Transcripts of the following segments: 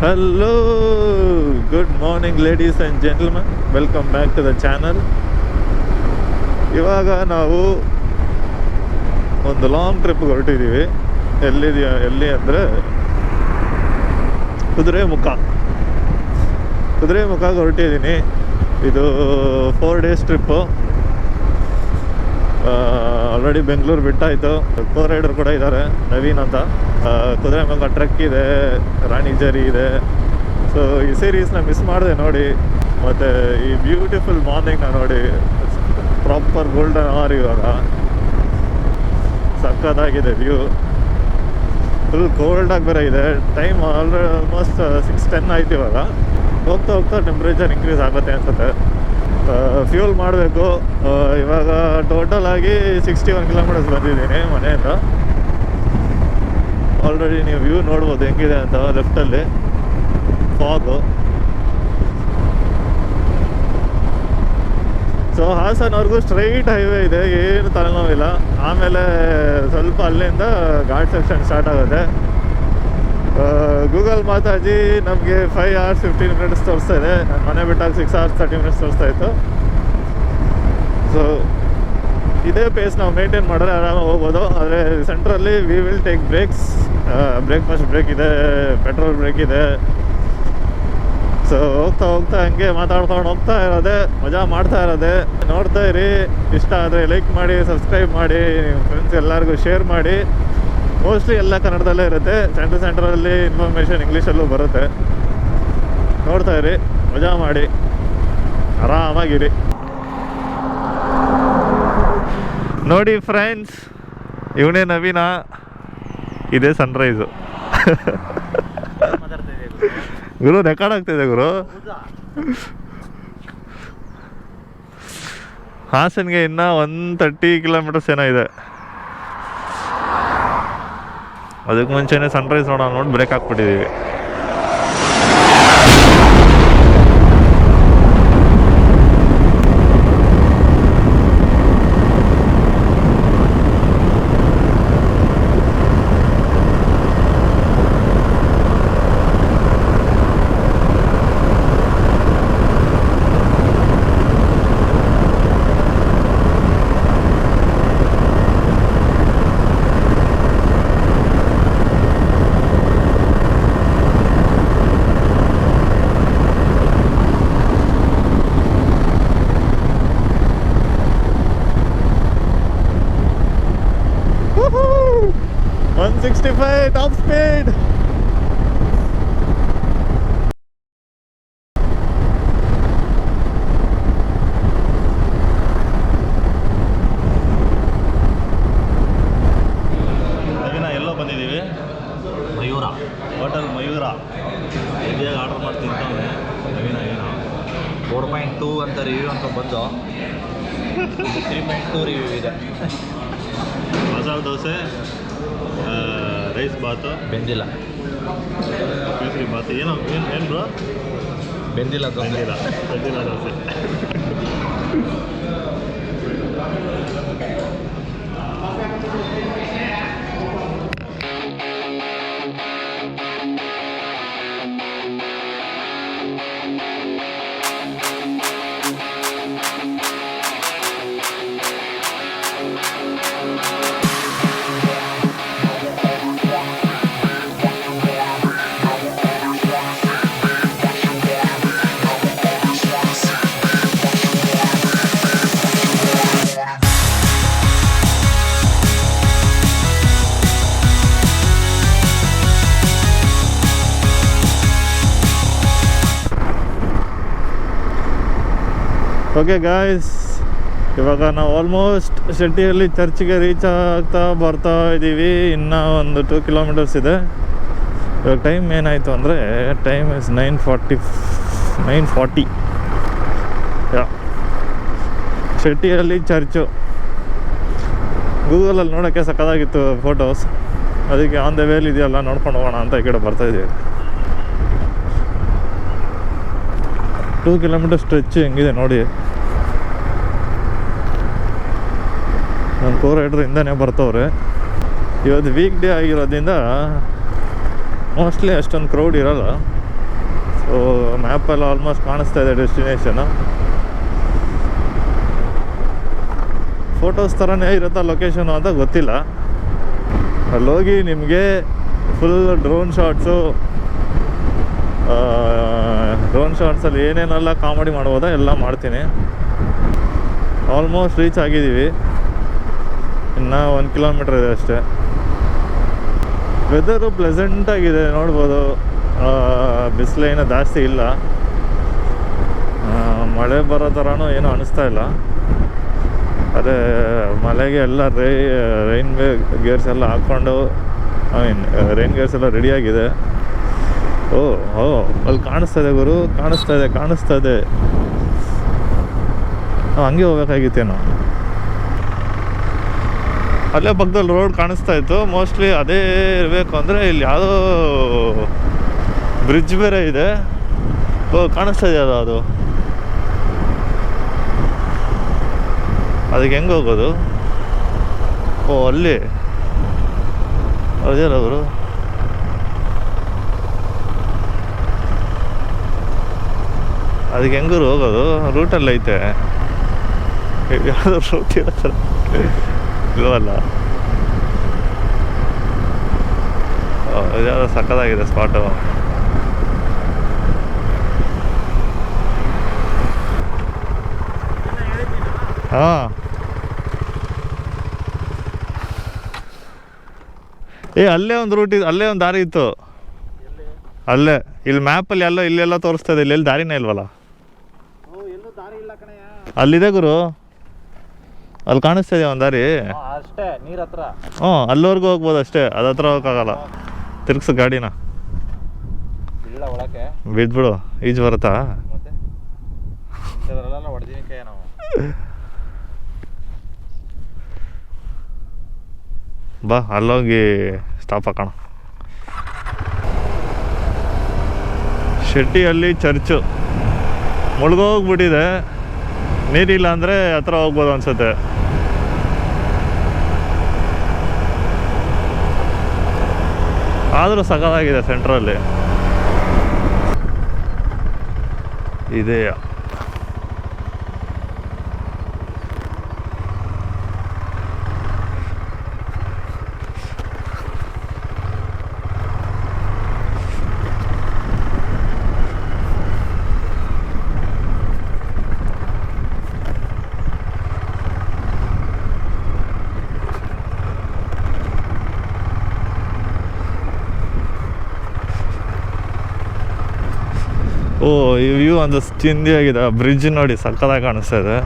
Hello, good morning ladies and gentlemen, welcome back to the channel. ಇವಾಗ ನಾವು ಒಂದು long trip ಹೊರಟಿದ್ದೀವಿ. ಎಲ್ಲಿ ಅಂದರೆ ಕುದುರೆಮುಖ ಹೊರಟಿದ್ದೀನಿ. ಇದು 4 days ಟ್ರಿಪ್ಪು. ಆಲ್ರೆಡಿ ಬೆಂಗಳೂರು ಬಿಟ್ಟಾಯಿತು. ಕೋ-ರೈಡರ್ ಕೂಡ ಇದ್ದಾರೆ, ನವೀನ್ ಅಂತ. ಕುದುರೆಮುಖ ಟ್ರೆಕ್ ಇದೆ, ರಾಣಿ ಜರಿ ಇದೆ. ಸೊ ಈ ಸೀರೀಸ್ನ ಮಿಸ್ ಮಾಡಿದೆ ನೋಡಿ. ಮತ್ತು ಈ ಬ್ಯೂಟಿಫುಲ್ ಮಾರ್ನಿಂಗ್ನ ನೋಡಿ, ಪ್ರಾಪರ್ ಗೋಲ್ಡನ್ ಅವರ್. ಇವಾಗ ಸಕ್ಕತ್ತಾಗಿದೆ ವ್ಯೂ. ಫುಲ್ ಕೋಲ್ಡಾಗಿ ಬೇರೆ ಇದೆ. ಟೈಮ್ ಆಲ್ಮೋಸ್ಟ್ 6:10 ಆಯ್ತು. ಇವಾಗ ಹೋಗ್ತಾ ಹೋಗ್ತಾ ಟೆಂಪ್ರೇಚರ್ ಇನ್ಕ್ರೀಸ್ ಆಗುತ್ತೆ ಅನ್ಸುತ್ತೆ. ಫ್ಯೂಲ್ ಮಾಡಬೇಕು. ಇವಾಗ ಟೋಟಲ್ ಆಗಿ 61 kilometers ಬಂದಿದ್ದೀನಿ ಮನೆಯಿಂದ. ಆಲ್ರೆಡಿ ನೀವು ವ್ಯೂ ನೋಡ್ಬೋದು ಹೆಂಗಿದೆ ಅಂತ. ಲೆಫ್ಟಲ್ಲಿ ಫಾಗು. ಸೊ ಹಾಸನವ್ರಿಗೂ ಸ್ಟ್ರೈಟ್ ಹೈವೇ ಇದೆ, ಏನು ತಲೆನೋವಿಲ್ಲ. ಆಮೇಲೆ ಸ್ವಲ್ಪ ಅಲ್ಲಿಂದ ಘಾಟ್ ಸೆಕ್ಷನ್ ಸ್ಟಾರ್ಟ್ ಆಗುತ್ತೆ. ಗೂಗಲ್ ಮಾತಾಜಿ ನಮಗೆ 5 hours 15 minutes ತೋರಿಸ್ತಾ ಇದೆ. ನಾನು ಮನೆ ಬಿಟ್ಟಾಗ 6 hours 30 minutes ತೋರಿಸ್ತಾ ಇತ್ತು. ಸೊ ಇದೇ ಪೇಸ್ ನಾವು ಮೇಂಟೈನ್ ಮಾಡಿದ್ರೆ ಆರಾಮಾಗಿ ಹೋಗ್ಬೋದು. ಆದರೆ ಸೆಂಟ್ರಲ್ಲಿ we will take breaks. Breakfast break ಇದೆ, ಪೆಟ್ರೋಲ್ ಬ್ರೇಕ್ ಇದೆ. ಸೊ ಹೋಗ್ತಾ ಹಂಗೆ ಮಾತಾಡ್ಕೊಂಡು ಹೋಗ್ತಾ ಇರೋದೆ, ಮಜಾ ಮಾಡ್ತಾ ಇರೋದೆ. ನೋಡ್ತಾ ಇರಿ. ಇಷ್ಟ ಆದರೆ ಲೈಕ್ ಮಾಡಿ, ಸಬ್ಸ್ಕ್ರೈಬ್ ಮಾಡಿ, ನಿಮ್ಮ ಫ್ರೆಂಡ್ಸ್ ಎಲ್ಲರಿಗೂ ಶೇರ್ ಮಾಡಿ. ಮೋಸ್ಟ್ಲಿ ಎಲ್ಲ ಕನ್ನಡದಲ್ಲೇ ಇರುತ್ತೆ. ಸೆಂಟ್ರಲ್ಲಿ ಇನ್ಫಾರ್ಮೇಷನ್ ಇಂಗ್ಲೀಷಲ್ಲೂ ಬರುತ್ತೆ. ನೋಡ್ತಾ ಇರಿ, ಮಜಾ ಮಾಡಿ, ಆರಾಮಾಗಿರಿ. ನೋಡಿ ಫ್ರೆಂಡ್ಸ್, ಇವನೇ ನವೀನ. ಇದೇ ಸನ್ರೈಸು. ಗುರು ರೆಕಾರ್ಡ್ ಆಗ್ತಿದೆ ಗುರು. ಹಾಸನ್ಗೆ ಇನ್ನೂ 130 kilometers ಏನೋ ಇದೆ. ಅದಕ್ಕೆ ಮುಂಚೆನೇ ಸನ್ರೈಸ್ ನೋಡೋಣ ನೋಡಿ ಬ್ರೇಕ್ ಹಾಕ್ಬಿಟ್ಟಿದ್ದೀವಿ. Top speed. ಎಲ್ಲೋ ಬಂದಿದ್ದೀವಿ? ಹೋಟೆಲ್ ಮಯೂರ. ಇಲ್ಲಿಯಾಗ ಆರ್ಡರ್ ಮಾಡಿ ತಿಂತಾವೆ ನವೀನ. ಏನು 4.2 ಅಂತ ರಿವ್ಯೂ ಅಂತ ಬಂದು 3.2 ರಿವ್ಯೂ ಇದೆ. ಮಸಾಲೆ ದೋಸೆ, ರೈಸ್ ಬಾತು, ಬೆಂದಿಲ್ಲ ಕೇಸರಿ ಬಾತು. ಏನು ಬ್ರೋ? ಬೆಂದಿಲ್ಲ ದೋಸೆ. ಓಕೆ ಗಾಯ್ಸ್, ಇವಾಗ ನಾವು ಆಲ್ಮೋಸ್ಟ್ ಶೆಟ್ಟಿಹಳ್ಳಿ ಚರ್ಚ್ಗೆ ರೀಚ್ ಆಗ್ತಾ ಬರ್ತಾ ಇದ್ದೀವಿ. ಇನ್ನೂ ಒಂದು 2 kilometers ಇದೆ. ಇವಾಗ ಟೈಮ್ ಏನಾಯಿತು ಅಂದರೆ, ಟೈಮ್ ಇಸ್ 9:40. ಶೆಟ್ಟಿಹಳ್ಳಿ ಚರ್ಚು ಗೂಗಲಲ್ಲಿ ನೋಡೋಕ್ಕೆ ಸಕ್ಕತ್ತಾಗಿತ್ತು ಫೋಟೋಸ್. ಅದಕ್ಕೆ ಆನ್ ದ ವೇಲ್ ಇದೆಯಲ್ಲ ನೋಡ್ಕೊಂಡು ಹೋಗೋಣ ಅಂತ ಈ ಕಡೆ ಬರ್ತಾಯಿದ್ದೀವಿ. 2 kilometers ಸ್ಟ್ರೆಚ್ ಹೆಂಗಿದೆ ನೋಡಿ. ನನ್ನ ಕೋ-ರೈಡರ್ ಇಂದನೇ ಬರ್ತವ್ರೆ. ಇವತ್ತು ವೀಕ್ ಡೇ ಆಗಿರೋದ್ರಿಂದ ಮೋಸ್ಟ್ಲಿ ಅಷ್ಟೊಂದು ಕ್ರೌಡ್ ಇರೋಲ್ಲ. ಮ್ಯಾಪಲ್ಲಿ ಆಲ್ಮೋಸ್ಟ್ ಕಾಣಿಸ್ತಾ ಇದೆ ಡೆಸ್ಟಿನೇಷನು. ಫೋಟೋಸ್ ಥರನೇ ಇರುತ್ತಾ ಲೊಕೇಶನು ಅಂತ ಗೊತ್ತಿಲ್ಲ. ಅಲ್ಲೋಗಿ ನಿಮಗೆ ಫುಲ್ ಡ್ರೋನ್ ಶಾಟ್ಸಲ್ಲಿ ಏನೇನೆಲ್ಲ ಕಾಮಿಡಿ ಮಾಡ್ಬೋದಾ ಎಲ್ಲ ಮಾಡ್ತೀನಿ. ಆಲ್ಮೋಸ್ಟ್ ರೀಚ್ ಆಗಿದ್ದೀವಿ, ಇನ್ನು 1 ಕಿಲೋಮೀಟ್ರ್ ಇದೆ ಅಷ್ಟೇ. ವೆದರು ಪ್ಲೆಸೆಂಟಾಗಿದೆ, ನೋಡ್ಬೋದು. ಬಿಸಿಲೇನೂ ಜಾಸ್ತಿ ಇಲ್ಲ, ಮಳೆ ಬರೋ ಥರನೂ ಏನೂ ಅನ್ನಿಸ್ತಾ ಇಲ್ಲ. ಅದೇ ಮಳೆಗೆ ಎಲ್ಲ ರೈನ್ ಗೇರ್ಸ್ ಎಲ್ಲ ಹಾಕ್ಕೊಂಡು ರೈನ್ ಗೇರ್ಸ್ ಎಲ್ಲ ರೆಡಿಯಾಗಿದೆ. ಓ ಅಲ್ಲಿ ಕಾಣಿಸ್ತಾ ಇದೆ ಗುರು, ಕಾಣಿಸ್ತಾ ಇದೆ. ನಾವು ಹಂಗೆ ಹೋಗ್ಬೇಕಾಗಿತ್ತೇನೋ. ಅಲ್ಲೇ ಪಕ್ಕದಲ್ಲಿ ರೋಡ್ ಕಾಣಿಸ್ತಾ ಇತ್ತು. ಮೋಸ್ಟ್ಲಿ ಅದೇ ಇರಬೇಕು. ಅಂದರೆ ಇಲ್ಲಿ ಯಾವುದೋ ಬ್ರಿಡ್ಜ್ ಬೇರೆ ಇದೆ. ಕಾಣಿಸ್ತಾ ಇದೆಯಲ್ಲ ಅದು. ಅದಕ್ಕೆ ಹೆಂಗೆ ಹೋಗೋದು? ಅಲ್ಲಿ ಅದೇಲ್ಲ ಅವರು. ಅದಕ್ಕೆ ಹೆಂಗೂರು ಹೋಗೋದು? ರೂಟಲ್ಲಿ ಐತೆ, ಯಾವುದೋ ರೂಟ್ ಇರೋ ಇಲ್ವಲ್ಲ. ಇದ್ಯಾವುದೋ ಸಕ್ಕತ್ತಾಗಿದೆ ಸ್ಪಾಟು. ಹಾಂ, ಅಲ್ಲೇ ಒಂದು ರೂಟ್ ಇದೆ, ಅಲ್ಲೇ ಒಂದು ದಾರಿ ಇತ್ತು. ಅಲ್ಲೇ ಇಲ್ಲಿ ಮ್ಯಾಪಲ್ಲಿ ಇಲ್ಲೆಲ್ಲ ತೋರಿಸ್ತಾ ಇದೆ. ಇಲ್ಲೆಲ್ಲಿ ದಾರಿನೇ ಇಲ್ವಲ್ಲ. ಅಲ್ಲಿದೆ ಗುರು, ಅಲ್ಲಿ ಕಾಣಿಸ್ತಾ ಇದೆಯಾ ಒಂದು ದಾರಿ ಅಷ್ಟೇ, ನೀರ್ ಹತ್ರ. ಅಲ್ಲಿವರೆಗೂ ಹೋಗ್ಬೋದು ಅಷ್ಟೇ, ಅದ ಹತ್ರ ಹೋಗೋಕ್ಕಾಗಲ್ಲ. ತಿರ್ಗ್ಸು ಗಾಡಿನ, ಒಳಕ್ಕೆ ಬಿದ್ಬಿಡು. ಈಜು ಬರುತ್ತಾ? ಬಾ ಅಲ್ಲೋಗಿ ಸ್ಟಾಪ್ ಹಾಕೋಣ. ಶೆಟ್ಟಿಹಳ್ಳಿ ಚರ್ಚು ಮುಳುಗೋಗ್ಬಿಟ್ಟಿದೆ. ನೀರಿಲ್ಲ ಅಂದರೆ ಹತ್ರ ಹೋಗ್ಬೋದು ಅನ್ಸುತ್ತೆ. ಆದರೂ ಸಖತ್ತಾಗಿದೆ ಸೆಂಟ್ರಲ್ಲಿ. ಇದೆಯಾ ಈ ವ್ಯೂ ಒಂದು ಚಿಂದಿಯಾಗಿದೆ. ಬ್ರಿಡ್ಜ್ ನೋಡಿ ಸಕ್ಕತ್ತಾಗಿ ಕಾಣಿಸ್ತಾ ಇದೆ.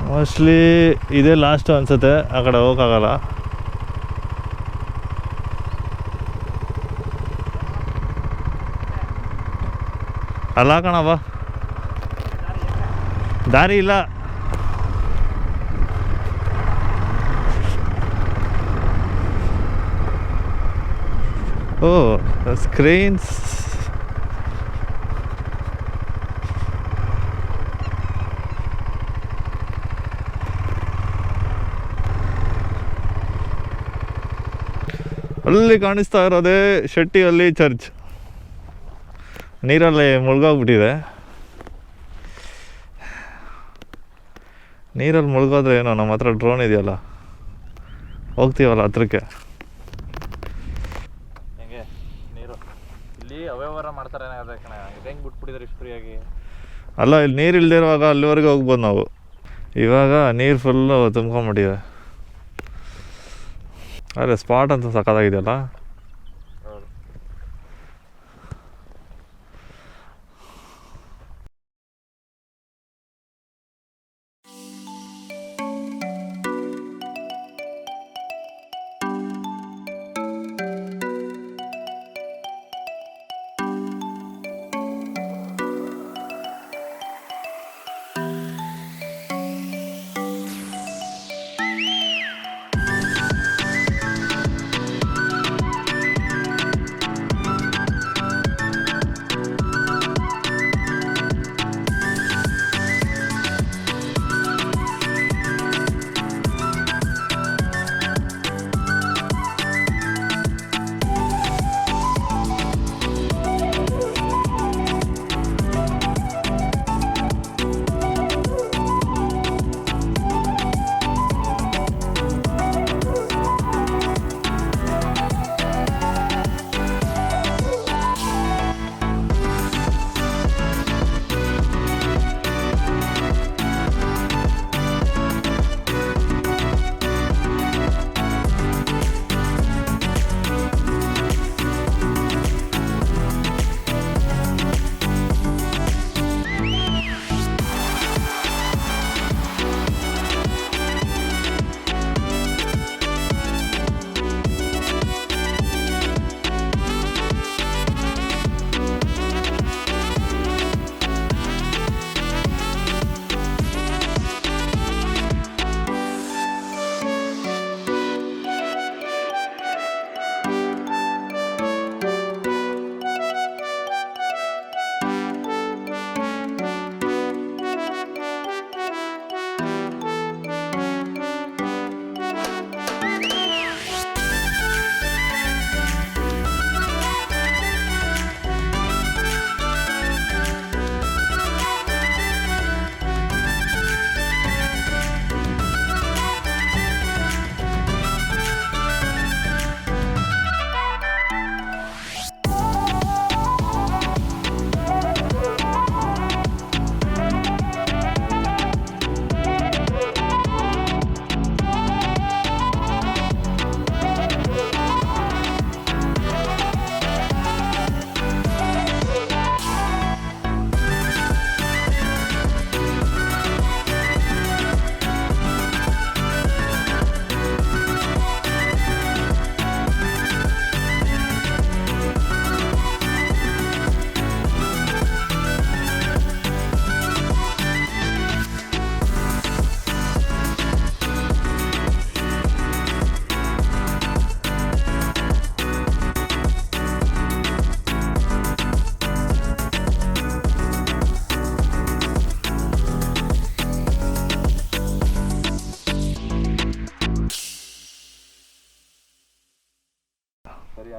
ಮೋಸ್ಟ್ಲಿ ಇದೇ ಲಾಸ್ಟು ಅನ್ಸುತ್ತೆ, ಆ ಕಡೆ ಹೋಗೋಕ್ಕಾಗಲ್ಲ. ಅಲ್ಲ ಕಣಪ್ಪ, ದಾರಿ ಇಲ್ಲ. ಸ್ಕ್ರೀನ್ಸ್ ಅಲ್ಲಿ ಕಾಣಿಸ್ತಾ ಇರೋದೇ ಶೆಟ್ಟಿಹಳ್ಳಿ ಚರ್ಚ್. ನೀರಲ್ಲಿ ಮುಳುಗೋಗ್ಬಿಟ್ಟಿದೆ. ನೀರಲ್ಲಿ ಮುಳುಗೋದ್ರೆ ಏನೋ, ನಮ್ಮ ಹತ್ರ ಡ್ರೋನ್ ಇದೆಯಲ್ಲ, ಹೋಗ್ತೀವಲ್ಲ ಹತ್ರಕ್ಕೆ. ಅವ್ಯವಹಾರ ಮಾಡ್ತಾರೆ ಹೆಂಗೆ ಬಿಟ್ಬಿಟ್ಟಿದ್ದಾರೆ ಇಷ್ಟು ಫ್ರೀಯಾಗಿ. ಅಲ್ಲ, ಇಲ್ಲಿ ನೀರು ಇಲ್ಲದೆ ಇರುವಾಗ ಅಲ್ಲಿವರೆಗೆ ಹೋಗ್ಬೋದು ನಾವು. ಇವಾಗ ನೀರು ಫುಲ್ಲು ತುಂಬ್ಕೊಂಬಿಟ್ಟಿದೆ. ಅರೆ ಸ್ಪಾಟ್ ಅಂತೂ ಸಕ್ಕತ್ತಾಗಿದೆಯಲ್ಲ.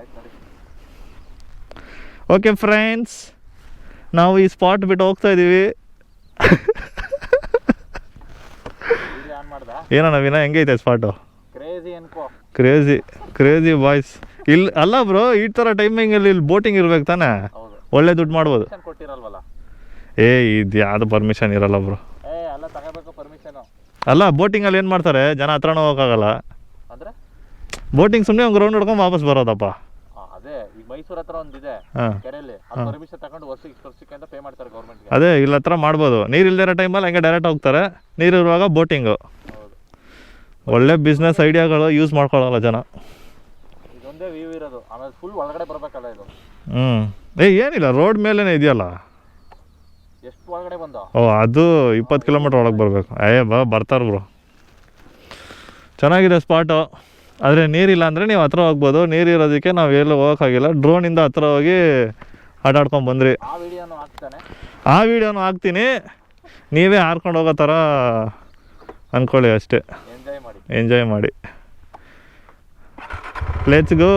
ಆಯ್ತು ನೋಡಿ. ಓಕೆ ಫ್ರೆಂಡ್ಸ್, ನಾವು ಈ ಸ್ಪಾಟ್ ಬಿಟ್ಟು ಹೋಗ್ತಾ ಇದ್ದೀವಿ. ಆನ್ ಮಾಡ್ದ ಏನೋ ನವೀನ ಹೆಂಗೈತೆ ಸ್ಪಾಟು? ಕ್ರೇಜಿ ಅನ್ಕೋ. Crazy boys. ಇಲ್ಲಿ ಅಲ್ಲ ಬ್ರೋ, ಈ ಥರ ಟೈಮಿಂಗಲ್ಲಿ ಇಲ್ಲಿ ಬೋಟಿಂಗ್ ಇರ್ಬೇಕು ತಾನೆ, ಹೌದು. ಒಳ್ಳೆ ದುಡ್ಡು ಮಾಡ್ಬೋದು. ಕೊಟ್ಟಿರಲ್ವಲ್ಲ. ಇದು ಯಾವುದು ಪರ್ಮಿಷನ್ ಇರಲ್ಲ ಬ್ರೋ. ಅಲ್ಲ ತಗೋಬೇಕು ಪರ್ಮಿಷನ್. ಅಲ್ಲ ಬೋಟಿಂಗಲ್ಲಿ ಏನು ಮಾಡ್ತಾರೆ ಜನ ಹತ್ರನೂ ಹೋಗೋಕ್ಕಾಗಲ್ಲ. ಅಂದ್ರೆ ಬೋಟಿಂಗ್ ಸುಮ್ಮನೆ ಒಂದು ರೌಂಡ್ ಹೊಡ್ಕೊಂಡು ವಾಪಸ್ ಬರೋದಪ್ಪ. ಅದೇ ಈಗ ಮೈಸೂರು ಹತ್ರ ಒಂದಿದೆ ಕೆರೆಯಲ್ಲಿ, ಪರ್ಮಿಷನ್ ತಗೊಂಡು ವರ್ಷಕ್ಕೆ ಅಂತ ಪೇ ಮಾಡ್ತಾರೆ ಗೌರ್ಮೆಂಟ್ಗೆ. ಅದೇ ಇಲ್ಲಿ ಹತ್ರ ಮಾಡ್ಬೋದು. ನೀರು ಇಲ್ದಿರೋ ಟೈಮಲ್ಲಿ ಹಂಗೆ ಡೈರೆಕ್ಟ್ ಹೋಗ್ತಾರೆ, ನೀರು ಇರುವಾಗ ಬೋಟಿಂಗು. ಒಳ್ಳೆ ಬಿಸ್ನೆಸ್ ಐಡಿಯಾಗಳು ಯೂಸ್ ಮಾಡ್ಕೊಳ್ಳಲ್ಲ ಜನ. ಇದೊಂದೇ ವ್ಯೂ ಇರೋದು, ಆಮೇಲೆ ಫುಲ್ ಒಳಗಡೆ ಬರಬೇಕಲ್ಲ ಇದು. ಏನಿಲ್ಲ, ರೋಡ್ ಮೇಲೇ ಇದೆಯಲ್ಲ. ಎಷ್ಟು ಒಳಗಡೆ ಬಂದ? ಅದು 20 ಕಿಲೋಮೀಟ್ರ್ ಒಳಗೆ ಬರಬೇಕು. ಬರ್ತಾರೆ ಬ್ರೋ. ಚೆನ್ನಾಗಿದೆ ಸ್ಪಾಟು. ಆದರೆ ನೀರಿಲ್ಲ ಅಂದರೆ ನೀವು ಹತ್ರ ಹೋಗ್ಬೋದು. ನೀರಿರೋದಕ್ಕೆ ನಾವು ಎಲ್ಲೂ ಹೋಗೋಕ್ಕಾಗಿಲ್ಲ. ಡ್ರೋನಿಂದ ಹತ್ರ ಹೋಗಿ ಆಟಾಡ್ಕೊಂಡು ಬಂದ್ರಿ. ಆ ವಿಡಿಯೋನು ಹಾಕ್ತೀನಿ, ನೀವೇ ಹಾರ್ಕೊಂಡು ಹೋಗೋ ಥರ ಅಂದ್ಕೊಳ್ಳಿ ಅಷ್ಟೇ. ಎಂಜಾಯ್ ಮಾಡಿ. Let's go.